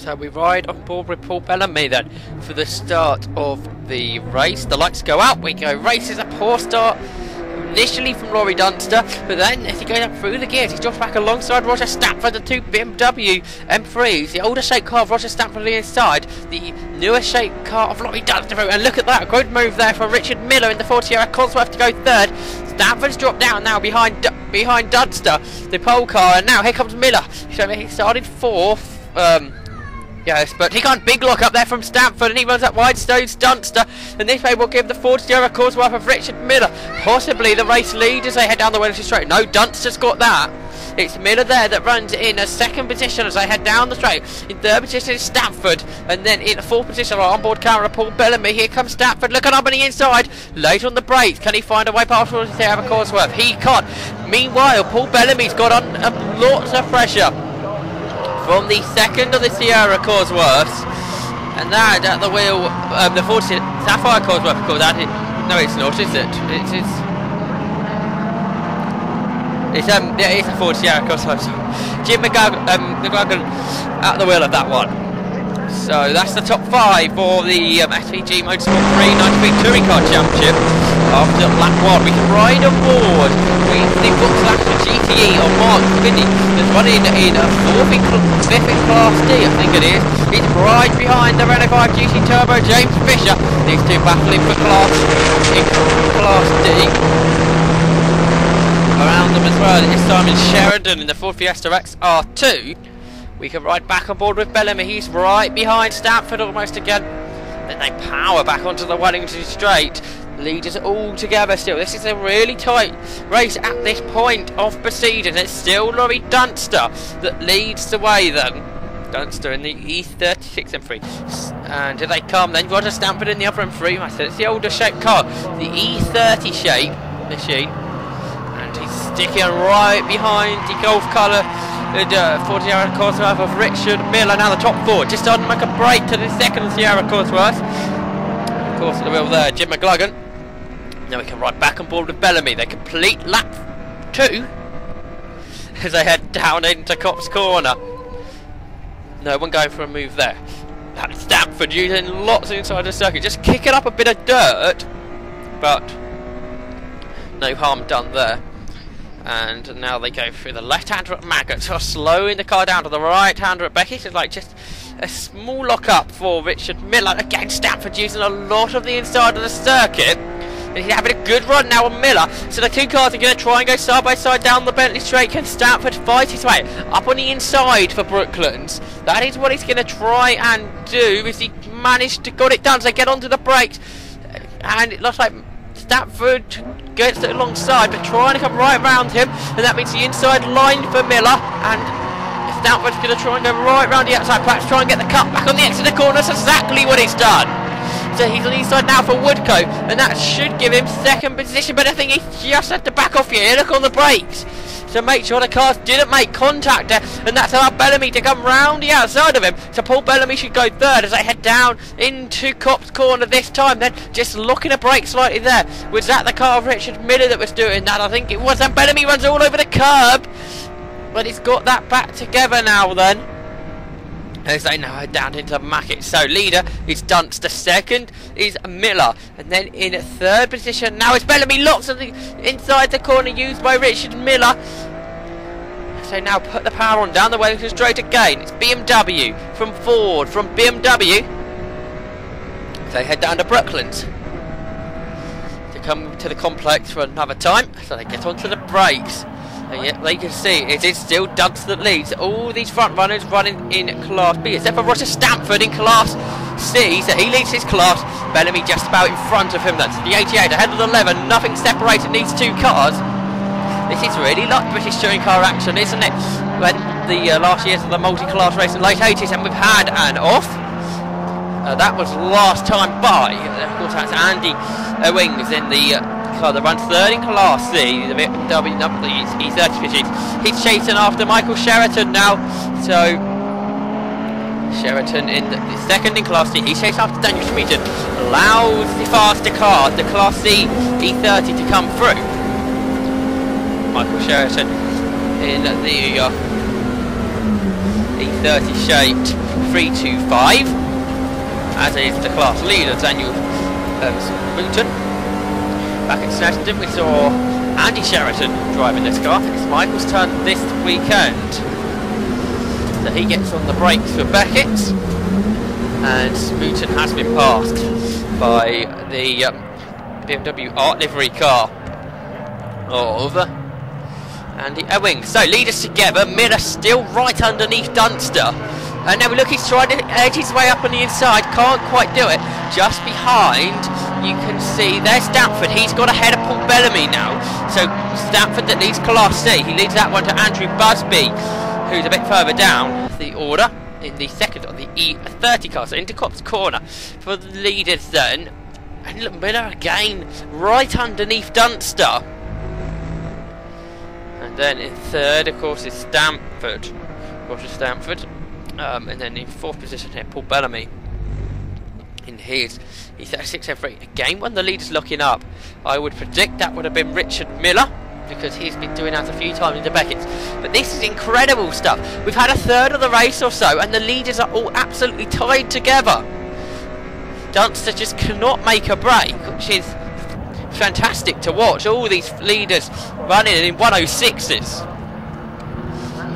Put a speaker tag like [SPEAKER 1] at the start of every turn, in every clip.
[SPEAKER 1] So we ride on board with Paul Bellamy then for the start of the race. The lights go out, we go. Race is a poor start initially from Laurie Dunster, but then as he goes up through the gears, he drops back alongside Roger Stafford, the two BMW M3s, the older shape car of Roger Stafford on the inside, the newer shape car of Laurie Dunster. And look at that, a great move there from Richard Miller in the 40 Sierra Cosworth to go third. Stafford's dropped down now behind Dunster, the pole car, and now here comes Miller. So he started fourth. Yes, but he can't big lock up there from Stamford, and he runs up wide, stones Dunster, and this way will give the 40 Sierra Cosworth of Richard Miller possibly the race lead as they head down the Wellington straight. No, Dunster's got that. It's Miller there that runs in a second position as they head down the straight. In third position is Stamford, and then in fourth position our onboard camera Paul Bellamy. Here comes Stamford looking up on the inside, late on the brakes. Can he find a way past 40 Sierra Cosworth? He can't. Meanwhile, Paul Bellamy's got on lots of pressure from the second of the Sierra Cosworths, and that at the wheel, the 40 Sapphire Cosworth, of course, that is, no it's not, is it? It's a 40 Sierra Cosworth. Jim McGugan at the wheel of that one. So that's the top 5 for the SVG Motorsport 393 Touring Car Championship. After lap 1, we can ride on board with the Book/the GTE on Mark Fynney. There's one in 5th in Class D, I think it is. He's right behind the Renault 5 GT Turbo James Fisher. These two battling for Class D. Around them as well is Simon Sheraton in the Ford Fiesta XR2. We can ride back on board with Bellamy. He's right behind Stamford almost again. Then they power back onto the Wellington straight. Leaders all together still. This is a really tight race at this point of proceedings. It's still Laurie Dunster that leads the way then. Dunster in the E36 M3. And here they come then. Roger Stamford in the other M3. I said it's the older shape car. The E30 shape machine. And he's sticking right behind the golf colour 40 Sierra Cosworth of Richard Miller. Now the top 4 just starting to make a break to the second Sierra Cosworth. Of course at the wheel there, Jim McGugan. Now we can ride back on board with Bellamy. They complete lap 2 as they head down into Cops Corner. No one going for a move there. That's Stamford using lots inside the circuit, just kicking up a bit of dirt, but no harm done there. And now they go through the left-hander at Maggot, so slowing the car down to the right-hander at Becky. It's like just a small lock-up for Richard Miller. Again, Stamford using a lot of the inside of the circuit. And he's having a good run now on Miller. So the two cars are going to try and go side-by-side down the Bentley straight. Can Stamford fight his way up on the inside for Brooklands? That is what he's going to try and do. Is he managed to got it done? So they get onto the brakes. And it looks like Stamford gets it alongside, but trying to come right around him, and that means the inside line for Miller, and Stamford's going to try and go right round the outside, perhaps try and get the cut back on the exit of the corner. That's exactly what he's done. So he's on the inside now for Woodcote, and that should give him second position, but I think he just had to back off here. Look on the brakes to make sure the cars didn't make contact there, and that's allowed Bellamy to come round the outside of him. So Paul Bellamy should go third as they head down into Cops Corner this time. Then just looking to brake slightly there. Was that the car of Richard Miller that was doing that? I think it was, and Bellamy runs all over the curb, but he's got that back together now then, as they now head down into Mackett. So leader is Dunster, second is Miller, and then in third position now is Bellamy. Lots of the inside the corner used by Richard Miller. So now put the power on down the Wellington straight again. It's BMW from Ford, from BMW. So they head down to Brooklands to come to the complex for another time. So they get onto the brakes. And yet they can see it is still Dunster that leads. All these front runners running in Class B, except for Roger Stamford in Class C, so he leads his class. Bellamy just about in front of him. That's the 88 ahead of the 11. Nothing separating these two cars. This is really like British touring car action, isn't it? When the last years of the multi-class race in the late 80s, and we've had an off. That was last time by. Of course, that's Andy Wings in the car that runs third in Class C, the BMW number E30 machines. He's chasing after Michael Sheraton now. So Sheraton in the second in Class C. He's chasing after Daniel Schmieden. Allows the faster car, the Class C E30, to come through. Michael Sheraton in the E30 shaped 325, as is the class leader Daniel Wooten. Back at Snowden we saw Andy Sheraton driving this car. It's Michael's turn this weekend. So he gets on the brakes for Beckett, and Wooten has been passed by the BMW art livery car of Andy Ewing. So leaders together, Miller still right underneath Dunster. And now we look, he's trying to edge his way up on the inside, can't quite do it. Just behind, you can see there's Stanford. He's got ahead of Paul Bellamy now. So Stanford that leads Class C. He leads that one to Andrew Busby, who's a bit further down the order in the second on the E30 car. So into Cops Corner for the leaders then. And look, Miller again, right underneath Dunster. And then in third, of course, is Stanford. And then in fourth position here, Paul Bellamy. In his E36 again, when the leader's looking up, I would predict that would have been Richard Miller, because he's been doing that a few times in the Beckett's. But this is incredible stuff. We've had a third of the race or so, and the leaders are all absolutely tied together. Dunster just cannot make a break, which is fantastic to watch. All these leaders running in 106s.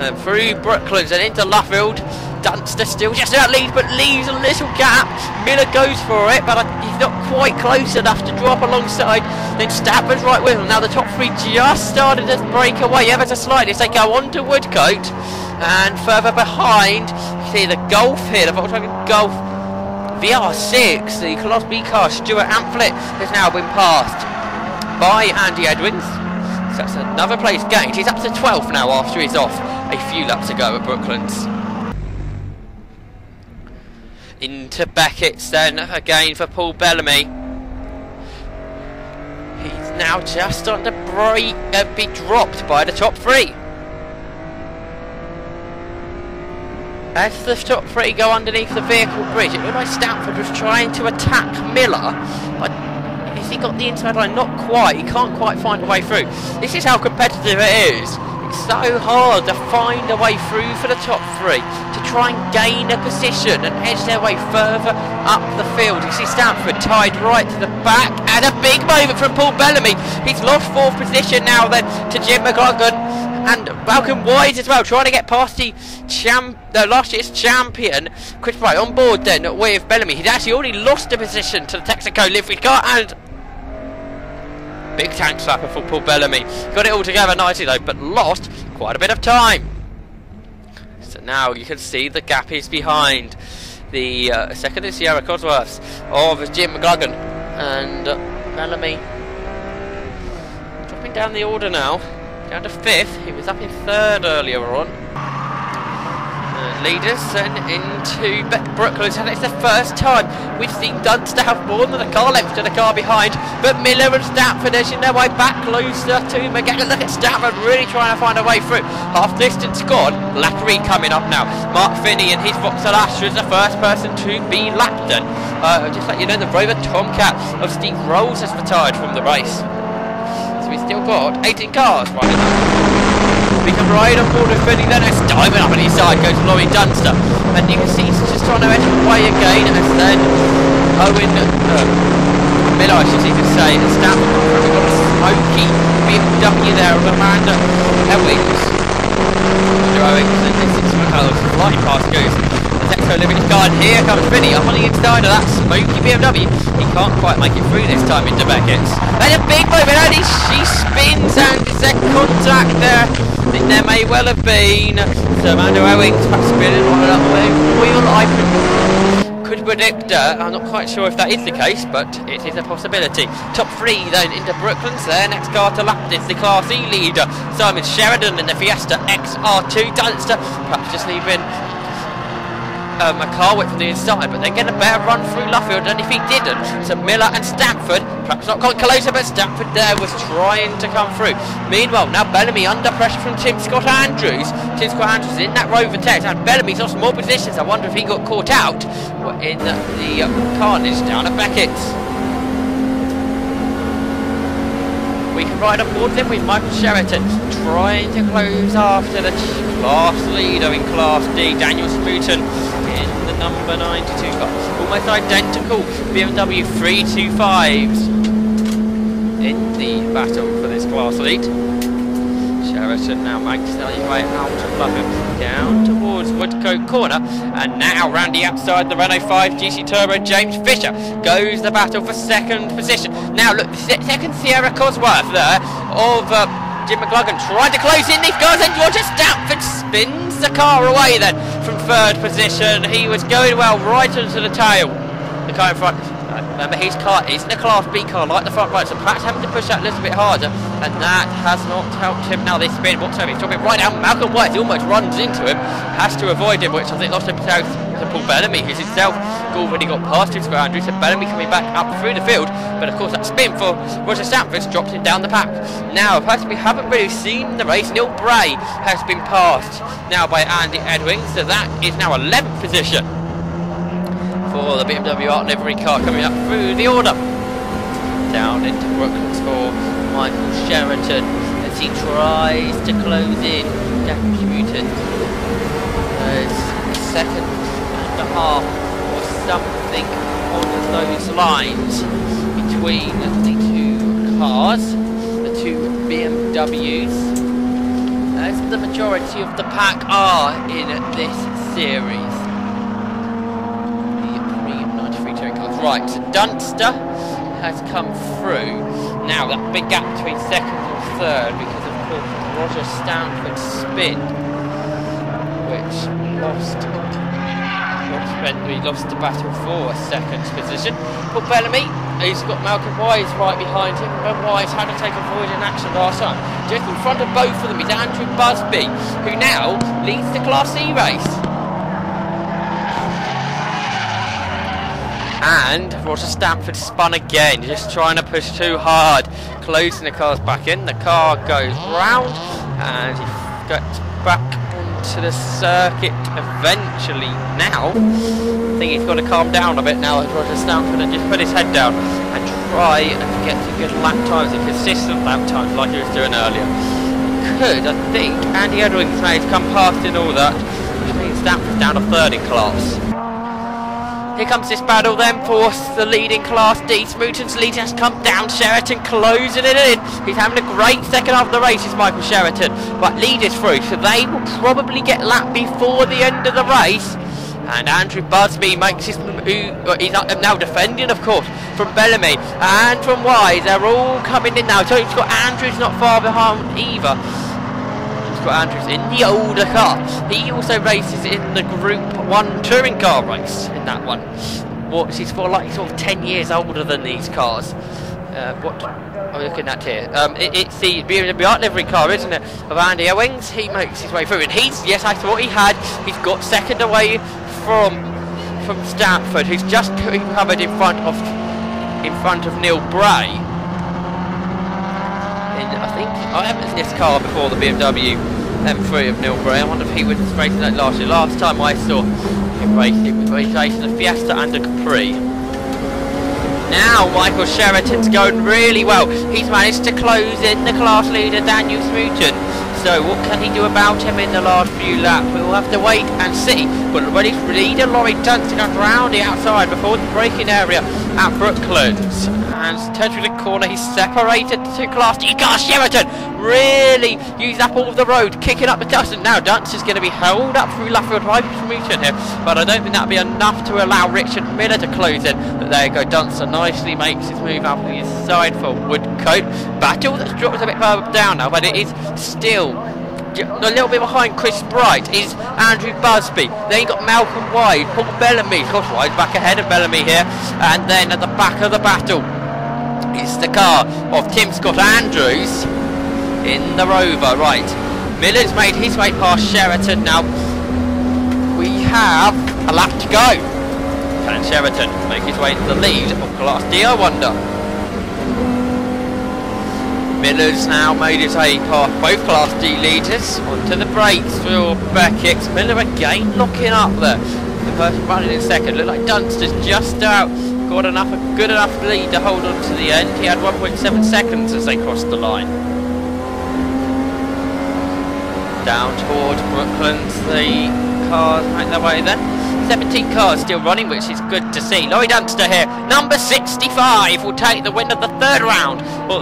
[SPEAKER 1] And through Brooklands and into Luffield, Dunster still just out lead, but leaves a little gap. Miller goes for it, but he's not quite close enough to drop alongside. Then Stanford's right with him. Now the top three just started to break away ever so slightly as they go on to Woodcote. And further behind, you see the Golf here, the Volkswagen Golf VR6, the Class B car, Stuart Amphlett, has now been passed by Andy Edwins. So that's another place gained. He's up to 12th now after he's off a few laps ago at Brooklands. Into Beckett's then again for Paul Bellamy. He's now just starting to be dropped by the top three. As the top three go underneath the vehicle bridge, it looked like Stanford was trying to attack Miller, but has he got the inside line? Not quite. He can't quite find a way through. This is how competitive it is. It's so hard to find a way through for the top three, to try and gain a position and edge their way further up the field. You see Stanford tied right to the back, and a big moment from Paul Bellamy. He's lost fourth position now then to Jim McLaughlin. And Malcolm Wise as well, trying to get past the last year's champion, Chris Bright, on board then with Bellamy. He'd actually already lost a position to the Texaco livery car, and big tank slapper for Paul Bellamy. Got it all together nicely though, but lost quite a bit of time. So now you can see the gap is behind. The second is Sierra Cosworths of Jim McLaughlin, and Bellamy dropping down the order now. Down to 5th, he was up in 3rd earlier on. Leaders then into Brooklands, and it's the first time we've seen Dunster have more than a car length to the car behind. But Miller and Stanford edging their way back closer to him again. Look at Stanford really trying to find a way through. Half distance gone, lap 3 coming up now. Mark Fynney and his Vauxhall Astra is the first person to be lapped then. Just like you know, the Rover Tomcat of Steve Rolls has retired from the race. So we've still got 18 cars running. We can ride on board with Fynney, then it's diving up on his side, goes Laurie Dunster. And you can see he's just trying to edge away again, as then Owen Miller, I should even say, and Stanford. We've got a smoky BMW there of Amanda Ewings. And this is flying past Goose. Texaco living his car, and here comes Fynney up on the inside of that smoky BMW. He can't quite make it through this time into Beckett's. And a big moment, and she spins, and it's a contact there. I think there may well have been some Amanda Ewings perhaps spinning on another wheel. I could predict, I'm not quite sure if that is the case, but it is a possibility. Top 3 then into Brooklands there. Next car to lap is the Class E leader, Simon Sheridan in the Fiesta XR2. Dunster perhaps just leaving a car width from the inside, but they're getting a better run through Luffield than if he didn't. So Miller and Stanford, perhaps not quite closer, but Stanford there was trying to come through. Meanwhile, now Bellamy under pressure from Tim Scott Andrews. Tim Scott Andrews in that Rover Tex, and Bellamy's lost more positions. I wonder if he got caught out in the carnage down at Beckett's. We can ride on board then with Michael Sheraton trying to close after the class leader in Class D, Daniel Smoot in the number 92 car. Almost identical BMW 325s in the battle for this class lead. Sheraton now makes his way out of London, down towards Woodcote Corner, and now round the outside the Renault 5 GC Turbo James Fisher goes the battle for second position. Now look, the second Sierra Cosworth there of Jim McLaughlin trying to close in these guys, and Roger Stanford spins the car away then from third position. He was going well right into the tail. The car in front. Remember, his car isn't a Class B car like the front right, so perhaps having to push that a little bit harder, and that has not helped him. Now this spin whatsoever, he's dropping right down. Malcolm White, he almost runs into him, has to avoid him, which I think lost him to Paul Bellamy, who's himself already got past him to Andrew, so Bellamy coming back up through the field, but of course that spin for Roger Stanford's dropped him down the pack. Now, a person we haven't really seen the race, Neil Bray, has been passed now by Andy Edwings, so that is now 11th position for the BMW Art Livery car coming up through the order. Down into Brooklands for Michael Sheraton as he tries to close in. Daniel Smoot second and a half or something on those lines between the two cars, the two BMWs, as the majority of the pack are in this series. Right, so Dunster has come through. Now that big gap between second and third because of course Roger Stanford's spin, which we lost the battle for a second position. Paul Bellamy, he's got Malcolm Wise right behind him. Remember Wise had to take a avoidant action last time. Just in front of both of them is Andrew Busby, who now leads the Class C race. And Roger Stanford spun again, just trying to push too hard, closing the cars back in. The car goes round and he gets back onto the circuit eventually. Now, I think he's got to calm down a bit now as Roger Stanford and just put his head down and try and get some good lap times and consistent lap times like he was doing earlier. I think Andy Edwings may have come past in all that, which means Stanford's down to third in class. Here comes this battle then for the leading Class D. Smooton's lead has come down. Sheraton closing it in. He's having a great second half of the race, is Michael Sheraton. But lead is through, so they will probably get lapped before the end of the race. And Andrew Busby makes his move. He's now defending, of course, from Bellamy and from Wise. They're all coming in now. So he's got Andrews not far behind either. Andrews in the older car. He also races in the Group 1 touring car race in that one. What he's for like sort of 10 years older than these cars. What are we looking at here? It's the BMW Art Livery car, isn't it? Of Andy Owings. He makes his way through, and yes, I thought he had. He's got second away from Stanford, who's just covered in front of Neil Bray. I think I haven't seen this car before, the BMW M3 of Neil Bray. I wonder if he was racing that last year. Last time I saw him racing, he was racing a Fiesta and a Capri. Now Michael Sheraton's going really well. He's managed to close in the class leader Daniel Smoot. So what can he do about him in the last few laps? We'll have to wait and see. But already leader Laurie Dunster comes round the outside before the braking area at Brooklands. And turns through the corner, he's separated the two Class D cars. Sheraton really used up all of the road, kicking up the dust, and now Dunster's going to be held up through Luffield by Smoot here. But I don't think that'll be enough to allow Richard Miller to close in. But there you go, Dunster nicely makes his move up the side for Woodcote. Battle that's dropped a bit further down now, but it is still a little bit behind. Chris Bright is Andrew Busby. Then you got Malcolm Wide, Paul Bellamy. Of course, Wide back ahead of Bellamy here. And then at the back of the battle is the car of Tim Scott Andrews in the Rover. Right, Miller's made his way past Sheraton. Now we have a lap to go. Can Sheraton make his way to the lead of Class D, I wonder? Miller's now made his way past both Class D leaders onto the brakes for Beckett. Miller again locking up there. The person running in second. Look like Dunster's just out got enough, a good enough lead to hold on to the end. He had 1.7 seconds as they crossed the line. Down towards Brooklands, the cars make their way then. 17 cars still running, which is good to see. Laurie Dunster here, number 65, will take the win of the third round. Well,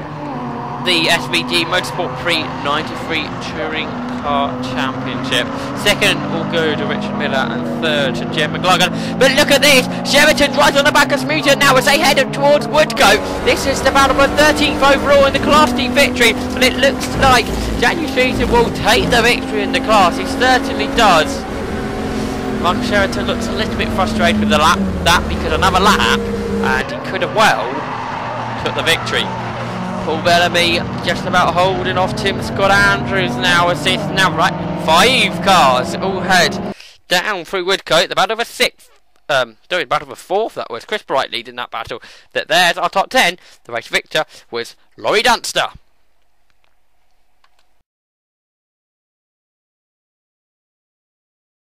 [SPEAKER 1] the SVG Motorsport Pre 93 Touring Car Championship. Second will go to Richard Miller and third to Jem McLaughlin. But look at this, Sheraton's right on the back of Smoother now as they head towards Woodcote. This is the battle for 13th overall in the Class D victory, and it looks like Daniel Sheraton will take the victory in the class. He certainly does. Michael Sheraton looks a little bit frustrated with that because another lap and he could have well took the victory. Paul Bellamy just about holding off Tim Scott Andrews now as this now right 5 cars all head down through Woodcote. The battle of a 6th, the battle of a 4th, that was Chris Bright leading that battle. That there's our top 10. The race victor was Laurie Dunster.